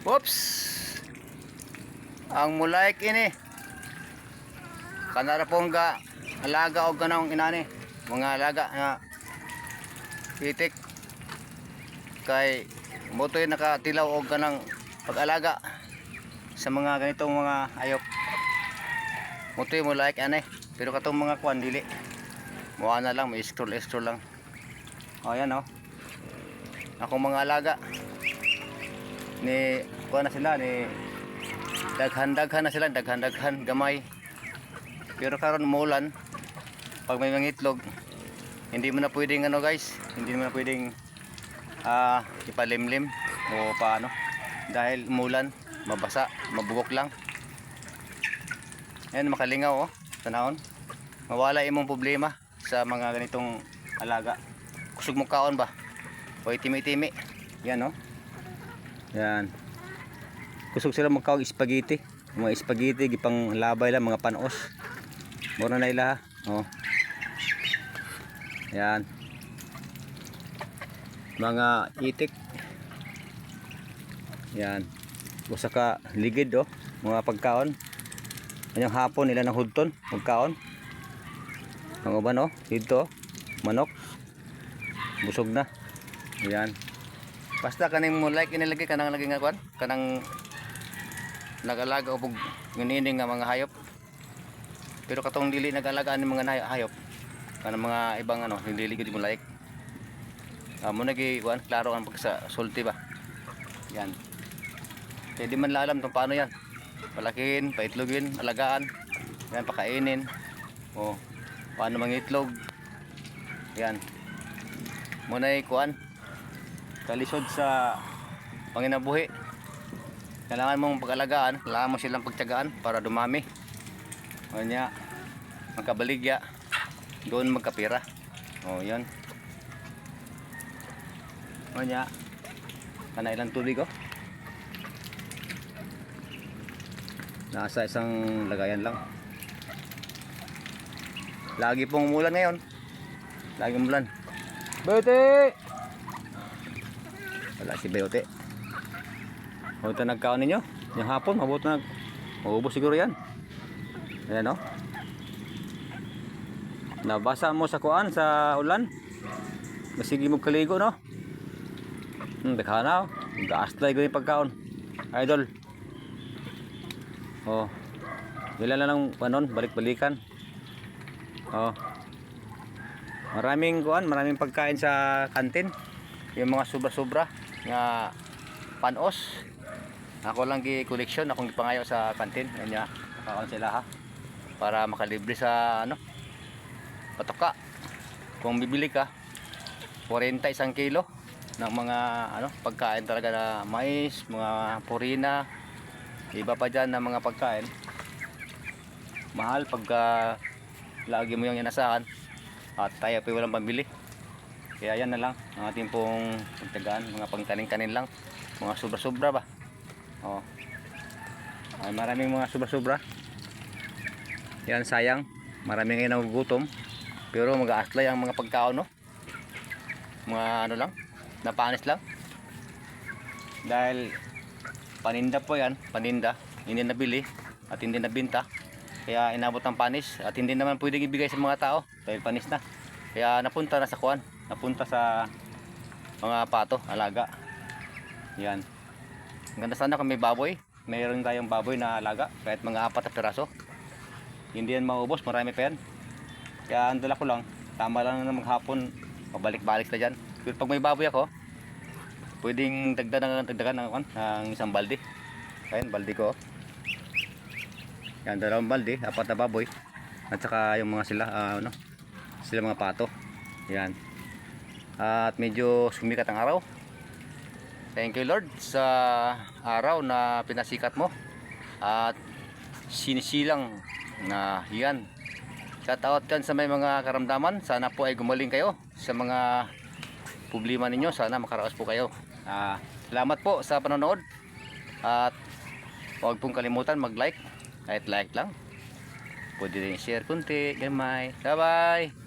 Oops. Ang mulaik ini. Kanara pong alaga o ganang inani. Mga alaga nga itik. Kay motoy nakatilaw o ganang pag-alaga sa mga ganitong mga ayop. Motoy mulaik ani. Pero katong mga kuan dili. Muha na lang, may scroll lang. O yan o. Akong mga alaga. Ni kuha na sila ni daghan na sila, daghan gamay. Pero karon umulan, pag may mga itlog, hindi mo na pwedeng ano guys, hindi mo na pwedeng ipalimlim o paano dahil umulan, mabasa, mabugok lang. Ayan, makalingaw tanahon. Mawala imong problema sa mga ganitong alaga. Kusog mo kaon ba o itimi-timi yan yan. Kusog sila magkawag spaghetti. Mga spaghetti gipang labay lang, mga panos. Mura na ila yan. Mga itik. Yan. Usa ka ligid mga pagkaon. Anyang hapon nila ng hudton, pagkaon. Mga uban dito manok. Busog na. Yan. Basta kaning mo like inilagay kanang lagi nga kwan, kanang nagalaga og nginining nga mga hayop. Pero katong dili nagalagaan ng mga hayop, kanang mga ibang dili gid mo like. Mo nagi kwan klaro ang pagsa sulti ba. Yan. Kaya di man alam kung paano yan. Palakin, paitlogin, alagaan, yan pakainin. Paano mangitlog. Yan. Muna kuan kalisod sa panginabuhi. Kailangan mong pag-alagaan, kailangan mo silang pagtiyagaan para dumami. Kanya magkabaligya, doon magkapira. Yan. Kanya kana ilang tubig nasa isang lagayan lang. Lagi pong umulan ngayon. Lagi umulan. Bete! Wala si Beote. Ito nagkaon ninyo. Yung hapon, maubos siguro yan. Ayan nabasa mo sa kuan, sa ulan. Masigi mo kaligo Dekana gaastlay ko yung pagkaon. Idol. Ilan na lang panon, balik-balikan. Maraming pagkain sa kantin. Yung mga sobra-sobra nga panos. Ako lang gi-collection, akong gipangayo sa kantin. Kanya nakakaon sila para makalibre sa patoka. Kung bibili ka 40 isang kilo ng mga pagkain talaga na mais, mga purina, iba pa dyan na mga pagkain. Mahal pagka lagi mo yung inasahan at tayo pa walang pambili. Kaya yan na lang ang ating pong pagtagaan, mga pangkanin-kanin lang, mga sobra-sobra ba. Ay, maraming mga sobra-sobra. Yan sayang, maraming ngayon nagugutom. Pero mag-aaslay ang mga pagkaon mga lang, napanis lang. Dahil paninda po yan, hindi nabili at hindi nabinta. Kaya inabot ng panis at hindi naman pwedeng ibigay sa mga tao dahil panis na. Kaya napunta na sa kuan, napunta sa mga pato, alaga. Yan. Ganda sana kung may baboy. Mayroon tayong baboy na alaga, kahit mga 4 na piraso. Hindi yan maubos, marami pa yan. Kaya ang dala ko lang, tama lang na maghapon, pabalik-balik na dyan. Pero pag may baboy ako, pwedeng dagdagan ng isang balde. Ayan, balde ko. Yan, 2 balde, 4 na baboy. At saka yung mga sila mga pato. Yan. At medyo sumikat ang araw. Thank you Lord sa araw na pinasikat mo. At sinisilang na yan. Shout out kan sa may mga karamdaman. Sana po ay gumaling kayo sa mga problema ninyo. Sana makaraos po kayo. Salamat po sa panonood. At huwag pong kalimutan mag-like. Kahit like lang. Pwede rin share kunti. Gamay. Bye bye.